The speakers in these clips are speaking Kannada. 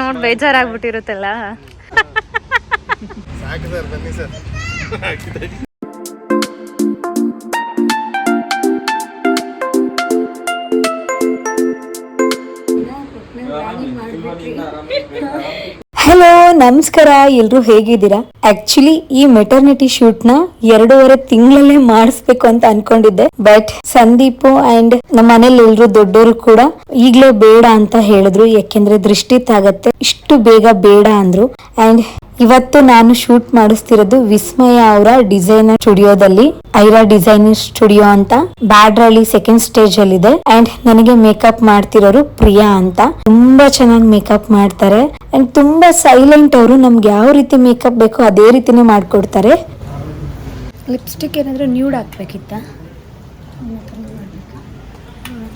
ನೋಡ್ ಬೇಜಾರಾಗ್ಬಿಟ್ಟಿರುತ್ತಲ್ಲ. ಸಾಕು ಸರ್, ಬನ್ನಿ ಸರ್. ಹಲೋ, ನಮಸ್ಕಾರ. ಎಲ್ರು ಹೇಗಿದ್ದೀರಾ? ಆಕ್ಚುಲಿ ಈ ಮೆಟರ್ನಿಟಿ ಶೂಟ್ ನ 2.5 ತಿಂಗಳಲ್ಲೇ ಮಾಡಿಸ್ಬೇಕು ಅಂತ ಅನ್ಕೊಂಡಿದ್ದೆ. ಬಟ್ ಸಂದೀಪ್ ಅಂಡ್ ನಮ್ಮ ಮನೇಲಿ ಎಲ್ರು ದೊಡ್ಡವರು ಕೂಡ ಈಗ್ಲೇ ಬೇಡ ಅಂತ ಹೇಳಿದ್ರು. ಯಾಕೆಂದ್ರೆ ದೃಷ್ಟಿ ತಾಗತ್ತೆ, ಇಷ್ಟು ಬೇಗ ಬೇಡ ಅಂದ್ರು. ಅಂಡ್ ಇವತ್ತು ನಾನು ಶೂಟ್ ಮಾಡಿಸ್ತಿರೋದು ವಿಸ್ಮಯ ಅವರ ಡಿಸೈನರ್ ಸ್ಟುಡಿಯೋದಲ್ಲಿ, ಐರಾ ಡಿಸೈನರ್ ಸ್ಟುಡಿಯೋ ಅಂತ ಬ್ಯಾಡ್ರಳ್ಳಿ 2nd ಸ್ಟೇಜ್ ಅಲ್ಲಿ ಇದೆ. ಅಂಡ್ ನನಗೆ ಮೇಕಪ್ ಮಾಡ್ತಿರೋರು ಪ್ರಿಯಾ ಅಂತ. ತುಂಬಾ ಚೆನ್ನಾಗಿ ಮೇಕಪ್ ಮಾಡ್ತಾರೆ ಅಂಡ್ ತುಂಬಾ ಸೈಲೆಂಟ್. ಅವರು ನಮ್ಗೆ ಯಾವ ರೀತಿ ಮೇಕಪ್ ಬೇಕೋ ಅದೇ ರೀತಿನೇ ಮಾಡ್ಕೊಡ್ತಾರೆ. ಲಿಪ್ಸ್ಟಿಕ್ ಏನಾದ್ರು ನ್ಯೂಡ್ ಹಾಕ್ಬೇಕಿತ್ತ?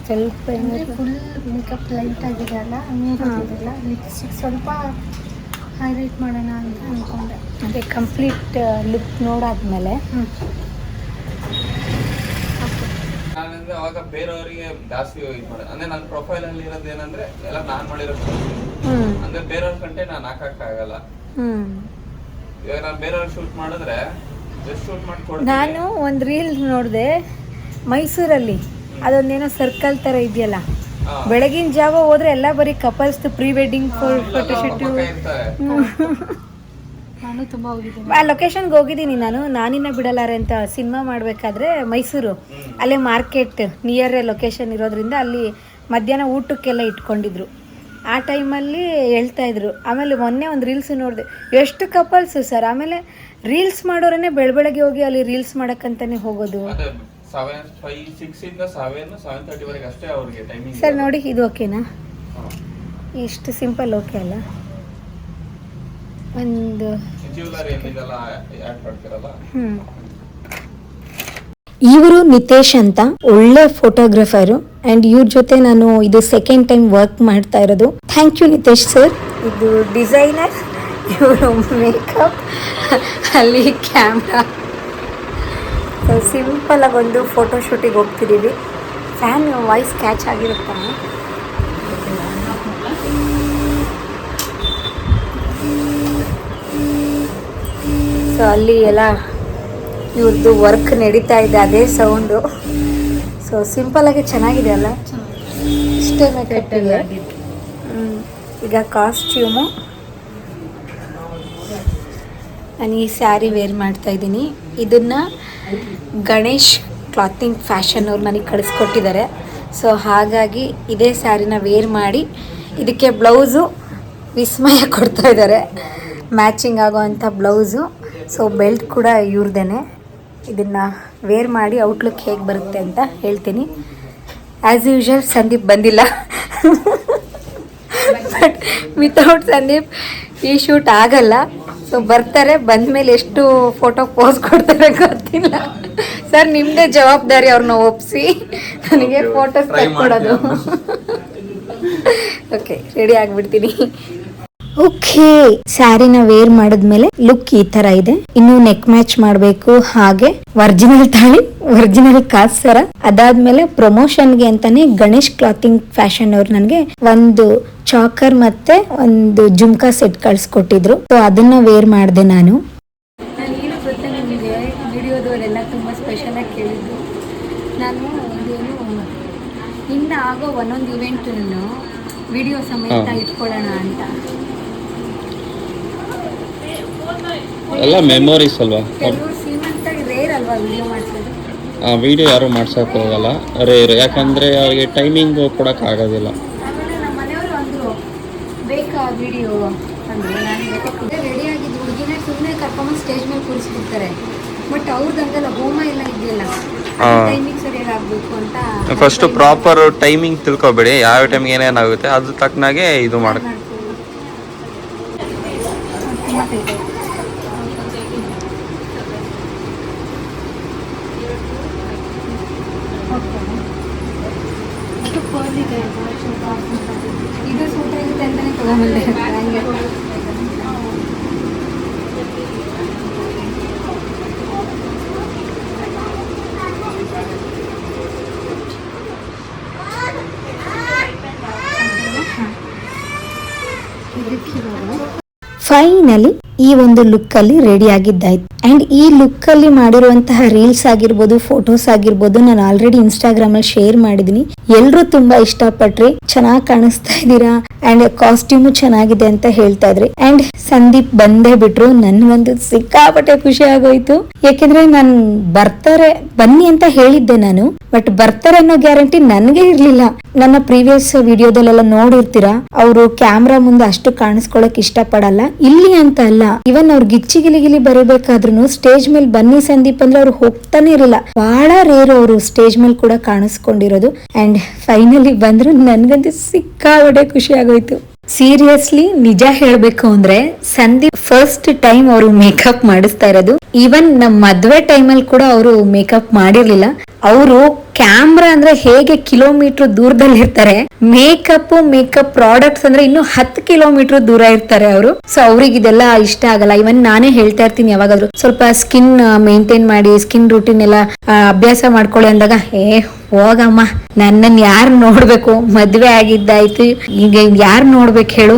ಸ್ವಲ್ಪ ಫುಲ್ ಮೇಕಪ್ ಲೈಟ್ ಆಗಿದೆಯಲ್ಲ, ಲಿಪ್ಸ್ಟಿಕ್ ಸ್ವಲ್ಪ ಹೈಲೈಟ್ ಮಾಡೋಣ ಅಂತ ಅನ್ಕೊಂಡೆ. ಅದೇ ಕಂಪ್ಲೀಟ್ ಲುಕ್ ನೋಡಾದ್ಮೇಲೆ ನಾನಂದ್ರೆ ಅವಾಗ ಬೇರೆಯವರಿಗೆ ಜಾಸ್ತಿ ಇದು ಮಾಡೋದು. ಅಂದ್ರೆ ನನ್ನ ಪ್ರೊಫೈಲ್ ಅಲ್ಲಿ ಇರೋದು ಏನಂದ್ರೆ ಎಲ್ಲ ನಾನ್ ಮಾಡಿರೋದು. ಅಂದ್ರೆ ಬೇರೆಯವ್ರ ಕಂಟೆ ನಾನು ಹಾಕಕ್ಕಾಗಲ್ಲ. ಇವಾಗ ನಾನು ಬೇರೆಯವ್ರ ಶೂಟ್ ಮಾಡಿದ್ರೆ ಜಸ್ಟ್ ಶೂಟ್ ಮಾಡಿ ನಾನು ಒಂದು ರೀಲ್ ನೋಡಿದೆ ಮೈಸೂರಲ್ಲಿ. ಅದೊಂದೇನೋ ಸರ್ಕಲ್ ತರ ಇದೆಯಲ್ಲ, ಬೆಳಗಿನ ಜಾವ ಹೋದ್ರೆ ಎಲ್ಲ ಬರೀ ಕಪಲ್ಸ್ ಪ್ರೀ ವೆಡ್ಡಿಂಗ್ ಫೋಟೋಶೂಟ್. ನಾನು ತುಂಬಾ ಹೋಗಿದ್ದೀನಿ ಆ ಲೊಕೇಶನ್ಗೆ ಹೋಗಿದ್ದೀನಿ ನಾನು. ನಾನಿನ್ನ ಬಿಡಲಾರೆ ಅಂತ ಸಿನಿಮಾ ಮಾಡಬೇಕಾದ್ರೆ ಮೈಸೂರು, ಅಲ್ಲೇ ಮಾರ್ಕೆಟ್ ನಿಯರ್ ಲೊಕೇಶನ್ ಇರೋದ್ರಿಂದ ಅಲ್ಲಿ ಮಧ್ಯಾಹ್ನ ಊಟಕ್ಕೆಲ್ಲ ಇಟ್ಕೊಂಡಿದ್ರು. ಆ ಟೈಮಲ್ಲಿ ಹೇಳ್ತಾ ಇದ್ರು. ಆಮೇಲೆ ಮೊನ್ನೆ ಒಂದು ರೀಲ್ಸ್ ನೋಡಿದೆ, ಎಷ್ಟು ಕಪಲ್ಸು ಸರ್. ಆಮೇಲೆ ರೀಲ್ಸ್ ಮಾಡೋರನ್ನೇ ಬೆಳಗ್ಗೆ ಹೋಗಿ ಅಲ್ಲಿ ರೀಲ್ಸ್ ಮಾಡಕ್ಕಂತಾನೆ ಹೋಗೋದು. ಸರ್ ನೋಡಿ, ಇದು ಓಕೆನಾ? ಇಷ್ಟು ಸಿಂಪಲ್ ಓಕೆ ಅಲ್ಲ? ಒಂದು ಇವರು ನಿತೇಶ್ ಅಂತ ಒಳ್ಳೆ ಫೋಟೋಗ್ರಾಫರು ಅಂಡ್ ಇವ್ರ ಜೊತೆ ನಾನು ಇದು 2nd ಟೈಮ್ ವರ್ಕ್ ಮಾಡ್ತಾ ಇರೋದು. Thank you Nitesh sir. ಇದು ಡಿಸೈನರ್, ಇವರು ಮೇಕಪ್, ಅಲ್ಲಿ ಕ್ಯಾಮ್ರಾ. ಸಿಂಪಲ್ ಆಗಿ ಒಂದು ಫೋಟೋ ಶೂಟಿಗೆ ಹೋಗ್ತಿದ್ದೀವಿ. ಫ್ಯಾನ್ ವಾಯ್ಸ್ ಕ್ಯಾಚ್ ಆಗಿರುತ್ತಾ? ಸೊ ಅಲ್ಲಿ ಎಲ್ಲ ಇವ್ರದ್ದು ವರ್ಕ್ ನಡೀತಾ ಇದೆ, ಅದೇ ಸೌಂಡು. ಸೊ ಸಿಂಪಲ್ ಆಗಿ ಚೆನ್ನಾಗಿದೆ ಅಲ್ಲ? ಇಷ್ಟೇ ಮೇಕಪ್ ಇದೆ. ಈಗ ಕಾಸ್ಟ್ಯೂಮು. ನಾನು ಈ ಸ್ಯಾರಿ ವೇರ್ ಮಾಡ್ತಾ ಇದ್ದೀನಿ. ಇದನ್ನ ಗಣೇಶ್ ಕ್ಲಾತಿಂಗ್ ಫ್ಯಾಷನ್ ಅವ್ರು ನನಗೆ ಕಳಿಸ್ಕೊಟ್ಟಿದ್ದಾರೆ. ಸೊ ಹಾಗಾಗಿ ಇದೇ ಸ್ಯಾರಿನ ವೇರ್ ಮಾಡಿ, ಇದಕ್ಕೆ ಬ್ಲೌಸು ವಿಸ್ಮಯ ಕೊಡ್ತಾ ಇದ್ದಾರೆ, ಮ್ಯಾಚಿಂಗ್ ಆಗೋವಂಥ ಬ್ಲೌಸು. ಸೊ ಬೆಲ್ಟ್ ಕೂಡ ಇವ್ರದೇನೆ. ಇದನ್ನು ವೇರ್ ಮಾಡಿ ಔಟ್ಲುಕ್ ಹೇಗೆ ಬರುತ್ತೆ ಅಂತ ಹೇಳ್ತೀನಿ. ಆ್ಯಸ್ ಯೂಶುವಲ್ ಸಂದೀಪ್ ಬಂದಿಲ್ಲ. ಬಟ್ ವಿತೌಟ್ ಸಂದೀಪ್ ಈ ಶೂಟ್ ಆಗಲ್ಲ. ಸೊ ಬರ್ತಾರೆ, ಬಂದಮೇಲೆ ಎಷ್ಟು ಫೋಟೋ ಪೋಸ್ ಕೊಡ್ತಾರೆ ಗೊತ್ತಿಲ್ಲ. ಸರ್ ನಿಮ್ಮದೇ ಜವಾಬ್ದಾರಿ ಅವ್ರನ್ನ ಒಪ್ಪಿಸಿ ನನಗೆ ಫೋಟೋಸ್ ತೆಕ್ಕೊಡೋದು. ಓಕೆ, ರೆಡಿ ಆಗಿಬಿಡ್ತೀನಿ. ಓಕೆ, ಸ್ಯಾರಿನ ವೇರ್ ಮಾಡಿದ್ಮೇಲೆ ಲುಕ್ ಈ ತರ ಇದೆ. ಇನ್ನು ನೆಕ್ ಮ್ಯಾಚ್ ಮಾಡಬೇಕು. ಹಾಗೆ ಒರಿಜಿನಲ್ ತಾಳಿ, ಒರಿಜಿನಲ್ ಕಾಸ್ ಸರ. ಅದಾದ್ಮೇಲೆ ಪ್ರಮೋಷನ್ಗೆ ಅಂತಾನೆ ಗಣೇಶ್ ಕ್ಲಾತಿಂಗ್ ಫ್ಯಾಷನ್ ಅವ್ರು ನನಗೆ ಒಂದು ಚಾಕರ್ ಮತ್ತೆ ಒಂದು ಜುಮ್ಕಾ ಸೆಟ್ ಕಳ್ಸಿಕೊಟ್ಟಿದ್ರು. ಸೊ ಅದನ್ನ ವೇರ್ ಮಾಡಿದೆ ನಾನು. ವಿಡಿಯೋದವರೆಲ್ಲ ತುಂಬಾ ಸ್ಪೆಷಲ್ ಆಗಿ ಕೇಳಿದ್ರು. ನಾನು ಇದೇನು ಇನ್ನು ಆಗೋ ಒಂದೊಂದು ಇವೆಂಟ್ ವಿಡಿಯೋ ಸಮೇತ ಇಟ್ಕೊಳ್ಳೋಣ ಅಂತ. ಎಲ್ಲ ಮೆಮೊರೀಸ್ ಅಲ್ವಾ? ಕೆಲವರು ಶ್ರೀಮಂತಾಗಿ ರೇರ್ ಅಲ್ವಾ ವಿಡಿಯೋ ಮಾಡಿಸೋದು. ವಿಡಿಯೋ ಯಾರು ಮಾಡ್ಸೋಕೆ ಹೋಗಲ್ಲ, ರೇರ್. ಯಾಕಂದರೆ ಅವ್ರಿಗೆ ಟೈಮಿಂಗ್ ಕೊಡೋಕೆ ಆಗೋದಿಲ್ಲ. ಆಮೇಲೆ ನಮ್ಮ ಮನೆಯವರು ಅಂದರು ಬೇಕಾ ವಿಡಿಯೋ ಅಂದರು. ನಾನು ರೆಡಿ ಆಗಿದ್ದು ಹುಡುಗಿನ ಸುಮ್ಮನೆ ಕರ್ಕೊಂಬಂದು ಸ್ಟೇಜ್ ಮೇಲೆ ಕೂರಿಸ್ಬಿಡ್ತಾರೆ. ಬಟ್ ಅವ್ರದ್ದಂಗೆಲ್ಲ ಹೋಮ ಎಲ್ಲ ಇದೆಯಲ್ಲ, ಟೈಮಿಂಗ್ ಸರಿಯಾಗಿ ಆಗಬೇಕು ಅಂತ. ಫಸ್ಟ್ ಪ್ರಾಪರ್ ಟೈಮಿಂಗ್ ತಿಳ್ಕೊಬೇಡಿ, ಯಾವ ಟೈಮ್ಗೆ ಏನೇನಾಗುತ್ತೆ ಅದು ತಕ್ಕನಾಗೆ ಇದು ಮಾಡಿ. ಇದು ಸೂಟ್ ಆಗುತ್ತೆ ಅಂತಲೇ ತಗೊಂಡ್ಬಂದೆ. ಲುಕ್ ಇವಾಗ. ಫೈನಲಿ ಈ ಒಂದು ಲುಕ್ ಅಲ್ಲಿ ರೆಡಿ ಆಗಿದ್ದಾಯ್ತು. ಅಂಡ್ ಈ ಲುಕ್ ಅಲ್ಲಿ ಮಾಡಿರುವಂತಹ ರೀಲ್ಸ್ ಆಗಿರ್ಬೋದು, ಫೋಟೋಸ್ ಆಗಿರ್ಬೋದು, ನಾನು ಆಲ್ರೆಡಿ ಇನ್ಸ್ಟಾಗ್ರಾಮ್ ಅಲ್ಲಿ ಶೇರ್ ಮಾಡಿದೀನಿ. ಎಲ್ರು ತುಂಬಾ ಇಷ್ಟಪಟ್ರಿ, ಚೆನ್ನಾಗಿ ಕಾಣಿಸ್ತಾ ಇದ್ದೀರಾ ಅಂಡ್ ಕಾಸ್ಟ್ಯೂಮು ಚೆನ್ನಾಗಿದೆ ಅಂತ ಹೇಳ್ತಾ ಇದ್ರಿ. ಅಂಡ್ ಸಂದೀಪ್ ಬಂದೇ ಬಿಟ್ರು. ನನ್ಗಂತೂ ಸಿಕ್ಕಾಪಟ್ಟೆ ಖುಷಿ ಆಗೋಯ್ತು. ಯಾಕೆಂದ್ರೆ ನಾನು ಬರ್ತಾರೆ ಬನ್ನಿ ಅಂತ ಹೇಳಿದ್ದೆ ನಾನು, ಬಟ್ ಬರ್ತಾರೆ ಅನ್ನೋ ಗ್ಯಾರಂಟಿ ನನ್ಗೆ ಇರ್ಲಿಲ್ಲ. ನನ್ನ ಪ್ರೀವಿಯಸ್ ವಿಡಿಯೋದಲ್ಲೆಲ್ಲ ನೋಡಿರ್ತೀರಾ, ಅವರು ಕ್ಯಾಮ್ರಾ ಮುಂದೆ ಅಷ್ಟು ಕಾಣಿಸ್ಕೊಳಕ್ ಇಷ್ಟ ಪಡಲ್ಲ. ಇಲ್ಲಿ ಅಂತ ಅಲ್ಲ, ಇವನ್ ಅವ್ರು ಗಿಲಿ ಬರಬೇಕಾದ್ರೂ ಸ್ಟೇಜ್ ಮೇಲೆ ಬನ್ನಿ ಸಂದೀಪ್ ಅಂದ್ರೆ ಅವ್ರು ಹೋಗ್ತಾನೆ ಇರಲಿಲ್ಲ. ಬಹಳ ರೇರು ಅವರು ಸ್ಟೇಜ್ ಮೇಲೆ ಕೂಡ ಕಾಣಿಸ್ಕೊಂಡಿರೋದು. ಅಂಡ್ ಫೈನಲಿ ಬಂದ್ರು. ನನ್ಗಂತೂ ಸಿಕ್ಕಾಪಟ್ಟೆ ಖುಷಿ ಆಗೋಯ್ತು. ಸೀರಿಯಸ್ಲಿ ನಿಜ ಹೇಳ್ಬೇಕು ಅಂದ್ರೆ ಸಂದೀಪ್ ಫಸ್ಟ್ ಟೈಮ್ ಅವರು ಮೇಕಪ್ ಮಾಡಿಸ್ತಾ ಇರೋದು. ಈವನ್ ನಮ್ಮ ಮದ್ವೆ ಟೈಮಲ್ಲಿ ಕೂಡ ಅವರು ಮೇಕಪ್ ಮಾಡಿರ್ಲಿಲ್ಲ. ಅವರು ಕ್ಯಾಮ್ರಾ ಅಂದ್ರೆ ಹೇಗೆ ಕಿಲೋಮೀಟರ್ ದೂರದಲ್ಲಿ ಇರ್ತಾರೆ, ಮೇಕಪ್ ಪ್ರಾಡಕ್ಟ್ಸ್ ಅಂದ್ರೆ ಇನ್ನು 10 ಕಿಲೋಮೀಟರ್ ದೂರ ಇರ್ತಾರೆ ಅವರು. ಸೊ ಅವ್ರಿಗೆ ಇದೆಲ್ಲ ಇಷ್ಟ ಆಗಲ್ಲ. ಇವನ್ ನಾನೇ ಹೇಳ್ತಾ ಇರ್ತೀನಿ ಯಾವಾಗಾದ್ರೂ ಸ್ವಲ್ಪ ಸ್ಕಿನ್ ಮೇಂಟೈನ್ ಮಾಡಿ, ಸ್ಕಿನ್ ರೂಟೀನ್ ಎಲ್ಲ ಅಭ್ಯಾಸ ಮಾಡ್ಕೊಳ್ಳಿ ಅಂದಾಗ, ಹೋಗಮ್ಮ ನನ್ನನ್ನು ಯಾರು ನೋಡ್ಬೇಕು, ಮದ್ವೆ ಆಗಿದ್ದಾಯ್ತು, ಈಗ ಯಾರು ನೋಡ್ಬೇಕು ಹೇಳು,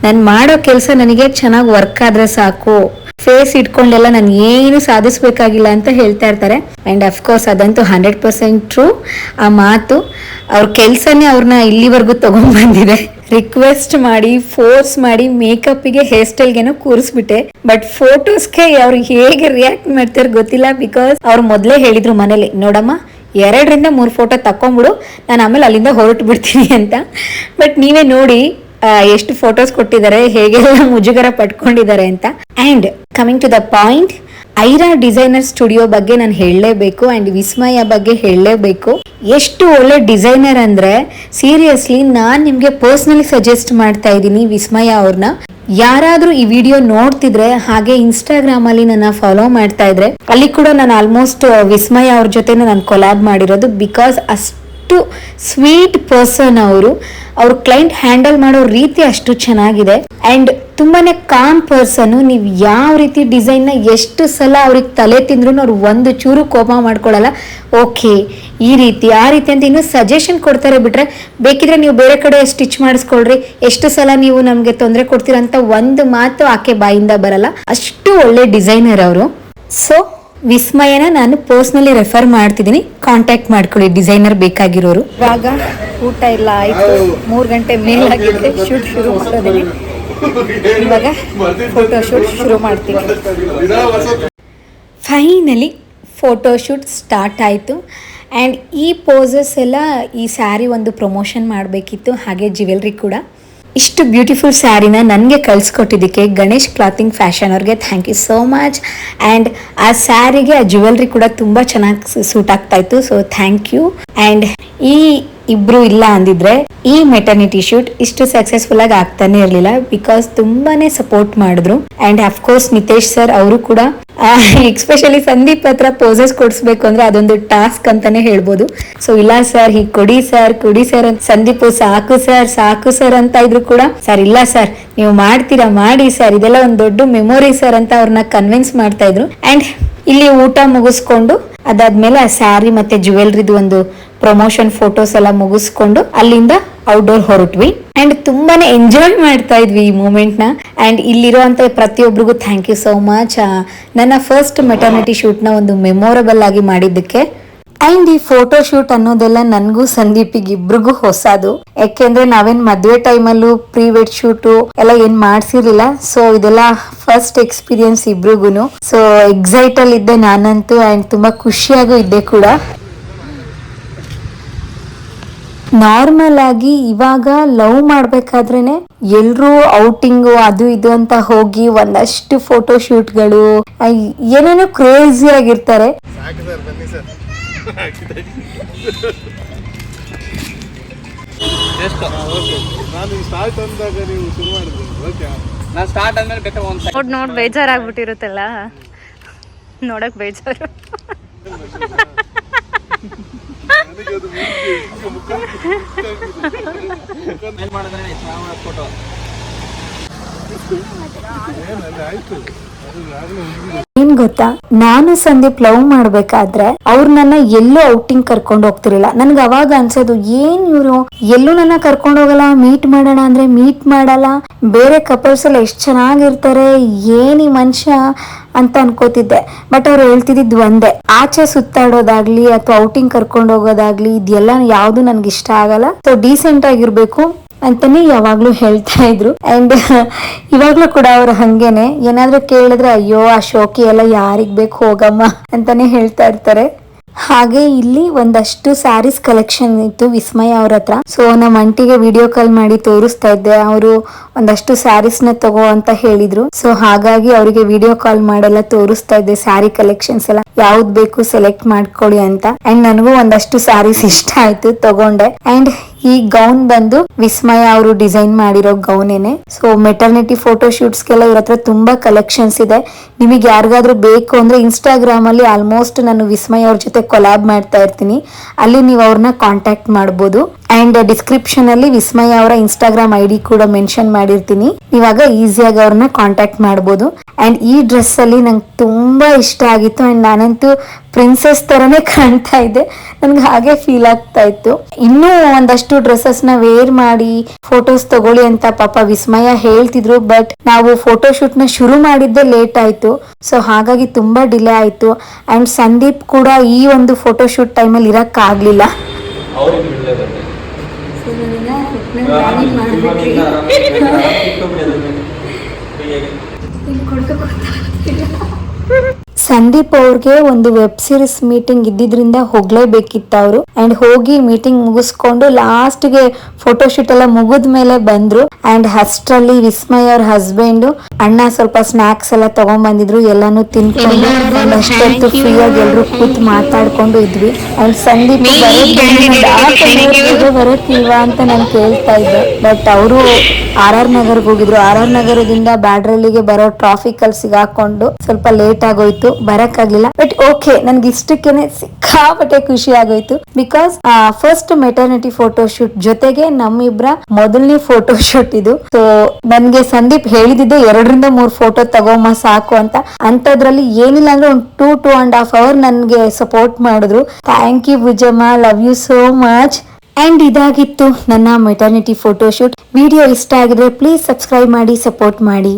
ನಾನು ಮಾಡೋ ಕೆಲಸ ನನಗೆ ಚೆನ್ನಾಗಿ ವರ್ಕ್ ಆದ್ರೆ ಸಾಕು, ಫೇಸ್ ಇಟ್ಕೊಂಡೆಲ್ಲ ನಾನು ಏನು ಸಾಧಿಸ್ಬೇಕಾಗಿಲ್ಲ ಅಂತ ಹೇಳ್ತಾ ಇರ್ತಾರೆ. ಅಂಡ್ ಅಫ್ಕೋರ್ಸ್ ಅದಂತೂ 100% ಟ್ರೂ. ಆ ಮಾತು ಅವ್ರ ಕೆಲ್ಸನೇ ಅವ್ರನ್ನ ಇಲ್ಲಿವರೆಗೂ ತಗೊಂಡ್ಬಂದಿದೆ. ರಿಕ್ವೆಸ್ಟ್ ಮಾಡಿ, ಫೋರ್ಸ್ ಮಾಡಿ, ಮೇಕಪ್ಗೆ ಹೇರ್ ಸ್ಟೈಲ್ಗೆನೋ ಕೂರಿಸ್ಬಿಟ್ಟೆ. ಬಟ್ ಫೋಟೋಸ್ಗೆ ಅವ್ರು ಹೇಗೆ ರಿಯಾಕ್ಟ್ ಮಾಡ್ತಾರೆ ಗೊತ್ತಿಲ್ಲ. ಬಿಕಾಸ್ ಅವ್ರು ಮೊದಲೇ ಹೇಳಿದ್ರು ಮನೇಲಿ, ನೋಡಮ್ಮ 2-3 ಫೋಟೋ ತಕೊಂಡ್ಬಿಡು, ನಾನು ಆಮೇಲೆ ಅಲ್ಲಿಂದ ಹೊರಟು ಬಿಡ್ತೀನಿ ಅಂತ. ಬಟ್ ನೀವೇ ನೋಡಿ ಎಷ್ಟು ಫೋಟೋಸ್ ಕೊಟ್ಟಿದ್ದಾರೆ, ಹೇಗೆಲ್ಲ ಮುಜುಗರ ಪಟ್ಕೊಂಡಿದ್ದಾರೆ ಅಂತ. And coming to the point, Aira designer studio ಬಗ್ಗೆ ನಾನು ಹೇಳಲೇಬೇಕು. ಅಂಡ್ ವಿಸ್ಮಯ ಬಗ್ಗೆ ಹೇಳಲೇಬೇಕು. ಎಷ್ಟು ಒಳ್ಳೆ ಡಿಸೈನರ್ ಅಂದ್ರೆ ಸೀರಿಯಸ್ಲಿ ನಾನು ನಿಮ್ಗೆ ಪರ್ಸನಲಿ ಸಜೆಸ್ಟ್ ಮಾಡ್ತಾ ಇದ್ದೀನಿ ವಿಸ್ಮಯ ಅವ್ರನ್ನ. ಯಾರಾದ್ರೂ ಈ ವಿಡಿಯೋ ನೋಡ್ತಿದ್ರೆ, ಹಾಗೆ ಇನ್ಸ್ಟಾಗ್ರಾಮ್ ಅಲ್ಲಿ ನನ್ನ ಫಾಲೋ ಮಾಡ್ತಾ ಇದ್ರೆ, ಅಲ್ಲಿ ಕೂಡ ನಾನು ಆಲ್ಮೋಸ್ಟ್ ವಿಸ್ಮಯ ಅವ್ರ ಜೊತೆ ನಾನು ಕೊಲಾಬ್ ಮಾಡಿರೋದು. ಬಿಕಾಸ್ ಅಷ್ಟು ಸ್ವೀಟ್ ಪರ್ಸನ್ ಅವರು. ಅವ್ರ ಕ್ಲೈಂಟ್ ಹ್ಯಾಂಡಲ್ ಮಾಡೋ ರೀತಿ ಅಷ್ಟು ಚೆನ್ನಾಗಿದೆ. ಅಂಡ್ ತುಂಬಾನೇ ಕಾಮ್ ಪರ್ಸನ್. ನೀವು ಯಾವ ರೀತಿ ಡಿಸೈನ್ ನ ಎಷ್ಟು ಸಲ ಅವ್ರಿಗೆ ತಲೆ ತಿಂದ್ರು ಅವ್ರು ಒಂದು ಚೂರು ಕೋಪ ಮಾಡ್ಕೊಳಲ್ಲ. ಓಕೆ ಈ ರೀತಿ ಆ ರೀತಿ ಅಂತ ಇನ್ನೂ ಸಜೆಷನ್ ಕೊಡ್ತಾರೆ. ಬಿಟ್ರೆ ಬೇಕಿದ್ರೆ ನೀವು ಬೇರೆ ಕಡೆ ಸ್ಟಿಚ್ ಮಾಡಿಸ್ಕೊಳ್ರಿ, ಎಷ್ಟು ಸಲ ನೀವು ನಮ್ಗೆ ತೊಂದರೆ ಕೊಡ್ತೀರ ಅಂತ ಒಂದು ಮಾತು ಆಕೆ ಬಾಯಿಂದ ಬರಲ್ಲ. ಅಷ್ಟು ಒಳ್ಳೆ ಡಿಸೈನರ್ ಅವರು. ಸೊ ವಿಸ್ಮಯನ ನಾನು ಪರ್ಸನಲಿ ರೆಫರ್ ಮಾಡ್ತಿದ್ದೀನಿ, ಕಾಂಟ್ಯಾಕ್ಟ್ ಮಾಡ್ಕೊಳ್ಳಿ ಡಿಸೈನರ್ ಬೇಕಾಗಿರೋರು. ಇವಾಗ ಊಟ ಇಲ್ಲ ಆಯ್ತು, 3 ಗಂಟೆ ಮೇಲಾಗಿದೆ. ಶೂಟ್ ಶುರು ಮಾಡೋದಿನಿ. ಇವಾಗ ಫೋಟೋ ಶೂಟ್ ಶುರು ಮಾಡ್ತೀನಿ. ಫೈನಲಿ ಫೋಟೋ ಶೂಟ್ ಸ್ಟಾರ್ಟ್ ಆಯಿತು. ಆ್ಯಂಡ್ ಈ ಪೋಸಸ್ ಎಲ್ಲ ಈ ಸ್ಯಾರಿ ಒಂದು ಪ್ರಮೋಷನ್ ಮಾಡಬೇಕಿತ್ತು, ಹಾಗೆ ಜ್ಯುವೆಲ್ರಿ ಕೂಡ. ಇಷ್ಟು ಬ್ಯೂಟಿಫುಲ್ ಸ್ಯಾರಿನ ನನಗೆ ಕಳಿಸ್ಕೊಟ್ಟಿದ್ದಕ್ಕೆ ಗಣೇಶ್ ಕ್ಲಾತಿಂಗ್ ಫ್ಯಾಷನ್ ಅವ್ರಿಗೆ thank you so much. And ಆ ಸ್ಯಾರಿಗೆ ಆ ಜ್ಯುವೆಲ್ರಿ ಕೂಡ ತುಂಬ ಚೆನ್ನಾಗಿ ಸೂಟ್ ಆಗ್ತಾ ಇತ್ತು. So thank you. ಆ್ಯಂಡ್ ಈ ಇಬ್ರು ಇಲ್ಲ ಅಂದಿದ್ರೆ ಈ ಮೆಟರ್ನಿಟಿ ಶೂಟ್ ಇಷ್ಟು ಸಕ್ಸಸ್ಫುಲ್ ಆಗಿ ಆಗ್ತಾನೆ ಇರಲಿಲ್ಲ. ಬಿಕಾಸ್ ತುಂಬಾನೇ ಸಪೋರ್ಟ್ ಮಾಡಿದ್ರು. ಅಂಡ್ ಅಫ್ಕೋರ್ಸ್ ನಿತೇಶ್ ಸರ್ ಅವರು ಕೂಡ, ಎಕ್ಸ್ಪೆಷಲಿ ಸಂದೀಪ್ ಹತ್ರ ಪೋಸಸ್ ಕೊಡಿಸ್ಬೇಕು ಅಂದ್ರೆ ಅದೊಂದು ಟಾಸ್ಕ್ ಅಂತಾನೆ ಹೇಳ್ಬೋದು. ಸೊ ಇಲ್ಲ ಸರ್ ಹೀಗೆ ಕೊಡಿ ಸರ್ ಅಂತ ಸಂದೀಪ್ ಸಾಕು ಸರ್ ಅಂತ ಇದ್ರು ಕೂಡ, ಸರ್ ಇಲ್ಲ ಸರ್ ನೀವು ಮಾಡ್ತೀರಾ ಮಾಡಿ ಸರ್, ಇದೆಲ್ಲ ಒಂದು ದೊಡ್ಡ ಮೆಮೊರಿ ಸರ್ ಅಂತ ಅವ್ರನ್ನ ಕನ್ವಿನ್ಸ್ ಮಾಡ್ತಾ ಇದ್ರು. ಅಂಡ್ ಇಲ್ಲಿ ಊಟ ಮುಗಿಸ್ಕೊಂಡು ಅದಾದ್ಮೇಲೆ ಆ ಸ್ಯಾರಿ ಮತ್ತೆ ಜ್ಯುವೆಲ್ರಿದು ಒಂದು ಪ್ರಮೋಷನ್ ಫೋಟೋಸ್ ಎಲ್ಲ ಮುಗಿಸ್ಕೊಂಡು ಅಲ್ಲಿಂದ ಔಟ್ಡೋರ್ ಹೊರಟ್ವಿ. ಅಂಡ್ ತುಂಬಾನೇ ಎಂಜಾಯ್ ಮಾಡ್ತಾ ಇದ್ವಿ ಈ ಮೂಮೆಂಟ್ ನ. ಅಂಡ್ ಇಲ್ಲಿರುವಂತ ಪ್ರತಿಯೊಬ್ಬರಿಗೂ ಥ್ಯಾಂಕ್ ಯು ಸೋ ಮಚ್. ನನ್ನ ಫಸ್ಟ್ ಮೆಟರ್ನಿಟಿ ಶೂಟ್ ನ ಒಂದು ಮೆಮೊರಬಲ್ ಆಗಿ ಮಾಡಿದ್ದಕ್ಕೆ. ಅಂಡ್ ಈ ಫೋಟೋ ಶೂಟ್ ಅನ್ನೋದೆಲ್ಲ ನನಗೂ ಸಂದೀಪಿಗೆ ಇಬ್ರಿಗೂ ಹೊಸದು. ಯಾಕೆಂದ್ರೆ ನಾವೇನ್ ಮದ್ವೆ ಟೈಮಲ್ಲೂ ಪ್ರೀ ವೆಡ್ ಶೂಟು ಎಲ್ಲ ಏನ್ ಮಾಡ್ಸಿರ್ಲಿಲ್ಲ. ಸೊ ಇದೆಲ್ಲ ಫಸ್ಟ್ ಎಕ್ಸ್ಪೀರಿಯನ್ಸ್ ಇಬ್ರಿಗೂನು. ಸೊ ಎಕ್ಸೈಟ್ ಅಲ್ಲಿ ಇದ್ದೆ ನಾನಂತೂ. ಅಂಡ್ ತುಂಬಾ ಖುಷಿಯಾಗೂ ಇದ್ದೆ ಕೂಡ. ನಾರ್ಮಲ್ ಆಗಿ ಇವಾಗ ಲವ್ ಮಾಡ್ಬೇಕಾದ್ರೇನೆ ಎಲ್ರೂ ಔಟಿಂಗು ಅದು ಇದು ಅಂತ ಹೋಗಿ ಒಂದಷ್ಟು ಫೋಟೋ ಶೂಟ್ಗಳು ಏನೇನೋ ಕ್ರೇಜಿ ಆಗಿರ್ತಾರೆ. ನೋಡ್ ಬೇಜಾರಾಗ್ಬಿಟ್ಟಿರುತ್ತಲ್ಲ, ನೋಡಕ್ ಬೇಜಾರು. ಫೋಟೋ ಏನ್ ಗೊತ್ತಾ, ನಾನು ಸಂದೀಪ್ ಲವ್ ಮಾಡ್ಬೇಕಾದ್ರೆ ಅವ್ರು ನನ್ನ ಎಲ್ಲೂ ಔಟಿಂಗ್ ಕರ್ಕೊಂಡು ಹೋಗ್ತಿರ್ಲಿಲ್ಲ. ನನ್ಗೆ ಅವಾಗ ಅನ್ಸೋದು, ಏನ್ ಇವ್ರು ಎಲ್ಲೂ ನನ್ನ ಕರ್ಕೊಂಡು ಹೋಗಲ್ಲ, ಮೀಟ್ ಮಾಡೋಣ ಅಂದ್ರೆ ಮೀಟ್ ಮಾಡಲ್ಲ, ಬೇರೆ ಕಪಲ್ಸ್ ಎಲ್ಲ ಎಷ್ಟ್ ಚೆನ್ನಾಗಿರ್ತಾರೆ, ಏನ್ ಈ ಮನುಷ್ಯ ಅಂತ ಅನ್ಕೋತಿದ್ದೆ. ಬಟ್ ಅವ್ರು ಹೇಳ್ತಿದ್ದು ಒಂದೇ, ಆಚೆ ಸುತ್ತಾಡೋದಾಗ್ಲಿ ಅಥವಾ ಔಟಿಂಗ್ ಕರ್ಕೊಂಡು ಹೋಗೋದಾಗ್ಲಿ ಇದೆಲ್ಲ ಯಾವ್ದು ನನ್ಗೆ ಇಷ್ಟ ಆಗಲ್ಲ. ಸೊ ಡೀಸೆಂಟ್ ಆಗಿರ್ಬೇಕು ಅಂತಾನೆ ಯಾವಾಗ್ಲೂ ಹೇಳ್ತಾ ಇದ್ರು. ಅಂಡ್ ಇವಾಗ್ಲೂ ಕೂಡ ಅವ್ರು ಹಂಗೇನೆ, ಏನಾದ್ರೂ ಕೇಳಿದ್ರೆ ಅಯ್ಯೋ ಆ ಶೋಕಿ ಎಲ್ಲ ಯಾರಿಗ್ ಬೇಕು ಹೋಗಮ್ಮ ಅಂತಾನೆ ಹೇಳ್ತಾ ಇರ್ತಾರೆ. ಹಾಗೆ ಇಲ್ಲಿ ಒಂದಷ್ಟು ಸ್ಯಾರೀಸ್ ಕಲೆಕ್ಷನ್ ಇತ್ತು ವಿಸ್ಮಯ ಅವ್ರ ಹತ್ರ. ಸೊ ನಮ್ಮ ಅಂಟಿಗೆ ವಿಡಿಯೋ ಕಾಲ್ ಮಾಡಿ ತೋರಿಸ್ತಾ ಇದ್ದೆ, ಅವರು ಒಂದಷ್ಟು ಸ್ಯಾರೀಸ್ ನ ತಗೋ ಅಂತ ಹೇಳಿದ್ರು. ಸೊ ಹಾಗಾಗಿ ಅವರಿಗೆ ವಿಡಿಯೋ ಕಾಲ್ ಮಾಡೆಲ್ಲ ತೋರಿಸ್ತಾ ಇದ್ದೆ ಸ್ಯಾರಿ ಕಲೆಕ್ಷನ್ಸ್ ಎಲ್ಲ, ಯಾವ್ದು ಬೇಕು ಸೆಲೆಕ್ಟ್ ಮಾಡ್ಕೊಳ್ಳಿ ಅಂತ. ಅಂಡ್ ನನಗೂ ಒಂದಷ್ಟು ಸ್ಯಾರೀಸ್ ಇಷ್ಟ ಆಯ್ತು, ತಗೊಂಡೆ. ಅಂಡ್ ಈ ಗೌನ್ ಬಂದು ವಿಸ್ಮಯ ಅವರು ಡಿಸೈನ್ ಮಾಡಿರೋ ಗೌನೇನೆ. ಸೊ ಮೆಟರ್ನಿಟಿ ಫೋಟೋ ಶೂಟ್ಸ್ಗೆಲ್ಲ ಇವ್ರ ಹತ್ರ ತುಂಬಾ ಕಲೆಕ್ಷನ್ಸ್ ಇದೆ. ನಿಮಗೆ ಯಾರಿಗಾದ್ರೂ ಬೇಕು ಅಂದ್ರೆ ಇನ್ಸ್ಟಾಗ್ರಾಮ್ ಅಲ್ಲಿ ಆಲ್ಮೋಸ್ಟ್ ನಾನು ವಿಸ್ಮಯ ಅವ್ರ ಜೊತೆ ಕೊಲಾಬ್ ಮಾಡ್ತಾ ಇರ್ತೀನಿ, ಅಲ್ಲಿ ನೀವು ಅವ್ರನ್ನ ಕಾಂಟ್ಯಾಕ್ಟ್ ಮಾಡ್ಬೋದು. ಅಂಡ್ ಡಿಸ್ಕ್ರಿಪ್ಷನ್ ಅಲ್ಲಿ ವಿಸ್ಮಯ ಅವರ ಇನ್ಸ್ಟಾಗ್ರಾಮ್ ಐಡಿ ಕೂಡ ಮೆನ್ಷನ್ ಮಾಡಿರ್ತೀನಿ, ಇವಾಗ ಈಸಿಯಾಗಿ ಅವ್ರನ್ನ ಕಾಂಟ್ಯಾಕ್ಟ್ ಮಾಡ್ಬೋದು. ಅಂಡ್ ಈ ಡ್ರೆಸ್ ಅಲ್ಲಿ ನಂಗೆ ತುಂಬಾ ಇಷ್ಟ ಆಗಿತ್ತು. ಅಂಡ್ ನಾನಂತೂ ಪ್ರಿನ್ಸೆಸ್ ತರನೇ ಕಾಣ್ತಾ ಇದ್ದೆ, ನನ್ಗೆ ಹಾಗೆ ಫೀಲ್ ಆಗ್ತಾ ಇತ್ತು. ಇನ್ನೂ ಒಂದಷ್ಟು ಡ್ರೆಸ್ಸಸ್ ನ ವೇರ್ ಮಾಡಿ ಫೋಟೋಸ್ ತಗೊಳ್ಳಿ ಅಂತ ಪಾಪ ವಿಸ್ಮಯ ಹೇಳ್ತಿದ್ರು. ಬಟ್ ನಾವು ಫೋಟೋ ಶೂಟ್ ನ ಶುರು ಮಾಡಿದ್ದೆ ಲೇಟ್ ಆಯ್ತು, ಸೊ ಹಾಗಾಗಿ ತುಂಬಾ ಡಿಲೇ ಆಯ್ತು. ಅಂಡ್ ಸಂದೀಪ್ ಕೂಡ ಈ ಒಂದು ಫೋಟೋ ಶೂಟ್ ಟೈಮಲ್ಲಿ ಇರಕ್ ಆಗ್ಲಿಲ್ಲ. ಸಂದೀಪ್ ಅವ್ರಿಗೆ ಒಂದು ವೆಬ್ ಸೀರೀಸ್ ಮೀಟಿಂಗ್ ಇದ್ದಿದ್ರಿಂದ ಹೋಗ್ಲೇಬೇಕಿತ್ತು ಅವರು. ಅಂಡ್ ಹೋಗಿ ಮೀಟಿಂಗ್ ಮುಗಿಸ್ಕೊಂಡು ಲಾಸ್ಟ್ ಗೆ ಫೋಟೋ ಶೂಟ್ ಎಲ್ಲ ಮುಗಿದ ಮೇಲೆ ಬಂದ್ರು. ಅಂಡ್ ಅಷ್ಟರಲ್ಲಿ ವಿಸ್ಮಯ ಅವ್ರ ಹಸ್ಬೆಂಡ್ ಅಣ್ಣ ಸ್ವಲ್ಪ ಸ್ನಾಕ್ಸ್ ಎಲ್ಲ ತಗೊಂಡ್ ಬಂದಿದ್ರು, ಎಲ್ಲಾನು ತಿನ್ಕೊಂಡು ಅಷ್ಟೊತ್ತು ಫ್ರೀ ಆಗಿ ಎಲ್ರು ಕೂತ್ ಮಾತಾಡ್ಕೊಂಡು ಇದ್ವಿ. ಅಂಡ್ ಸಂದೀಪ್ ಬರೋಕ್ಕಿಲ್ವಾ ಅಂತ ನಾನು ಕೇಳ್ತಾ ಇದ್ದೆ. ಬಟ್ ಅವರು RR ನಗರ್ಗೆ ಹೋಗಿದ್ರು. RR ನಗರದಿಂದ ಬ್ಯಾಡ್ರಲ್ಲಿಗೆ ಬರೋ ಟ್ರಾಫಿಕ್ ಅಲ್ಲಿ ಸಿಗಾಕೊಂಡು ಸ್ವಲ್ಪ ಲೇಟ್ ಆಗೋಯ್ತು, ಬರಕ್ಕಾಗ್ಲಿಲ್ಲ. ಬಟ್ ಓಕೆ, ನನ್ಗೆ ಇಷ್ಟಕ್ಕೇನೆ ಸಿಕ್ಕಾಪಟ್ಟೆ ಖುಷಿ ಆಗೋಯ್ತು. Because first maternity photo shoot ಜೊತೆಗೆ ನಮ್ಮಿಬ್ರ ಮೊದಲನೇ ಫೋಟೋ ಶೂಟ್ ಇದು. ಸೊ ನನ್ಗೆ ಸಂದೀಪ್ ಹೇಳಿದಿದ್ದೆ 2-3 ಫೋಟೋ ತಗೋಮ್ಮ ಸಾಕು ಅಂತ. ಅಂತದ್ರಲ್ಲಿ ಏನಿಲ್ಲ ಅಂದ್ರೆ ಒಂದು 2.5 hour ನನ್ಗೆ ಸಪೋರ್ಟ್ ಮಾಡಿದ್ರು. Thank you Bhujamma, love you so much. And ಇದಾಗಿತ್ತು ನನ್ನ ಮೆಟರ್ನಿಟಿ ಫೋಟೋ ಶೂಟ್. ವಿಡಿಯೋ ಇಷ್ಟ ಆಗಿದ್ರೆ ಪ್ಲೀಸ್ ಸಬ್ಸ್ಕ್ರೈಬ್ ಮಾಡಿ, ಸಪೋರ್ಟ್ ಮಾಡಿ.